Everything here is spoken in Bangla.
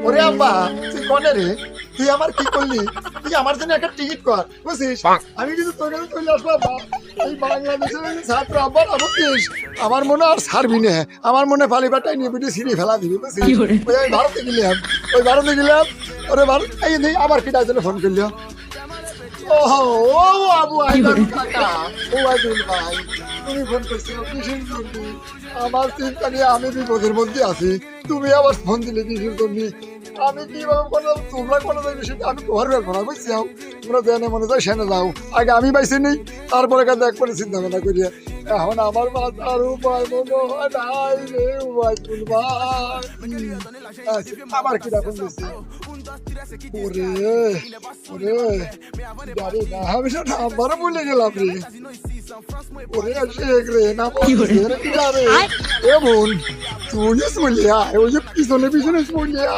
ওরে আব্বা তুই কনে রে, তুই আমার কি করলি? তুই আমার জন্য একটা টিকিট কর বুঝছিস। আমি কিন্তু তোর কাছে চলে আসবো আব্বা। এই বাংলাদেশের এই ছাত্র আব্বা না বুঝছিস, আমার মনে আর ছাড়বি না। আমার মনে ফালিবারটাই নিয়ে বিটি সিঁড়ি ফেলা দিবি বুঝছিস। ওই আমি ভারতে গেলাম, ওই ভারতে গেলাম। ওরে ভারত এই নেই আবার কিটা ফোন করলো। ওহো ও আবু আইদার কাকা, ও আইদুল ভাই, তুমি ফোন করছো কিসের জন্য? আমার চিন্তা নিয়ে আমি বিপদের মধ্যে আছি, তুমি আবার ফোন দিলে কিসের জন্য? আমি কিভাবে করলাম তোমরা কোনো বিষয়টা আমি তোমার ব্যাপার না বুঝছি। তোমরা দেনে মনে যায় সেনে যাও, আগে আমি বাইসে নেই, তারপরে কাজ এক করে চিন্তা ভাবনা করিয়া। এখন আমার মাথার উপায় মনে হয় নাই রে উবাইদুল ভাই। আবার কি ফোন দিচ্ছে? ওরে ওরে গাড়ি না আমি তো নাম্বারও ভুলে গেলাম রে। ওরে শেখ রে না বলছে কি রে এ বোন, তুই শুনলিয়া ওই যে পিছনে পিছনে শুনলিয়া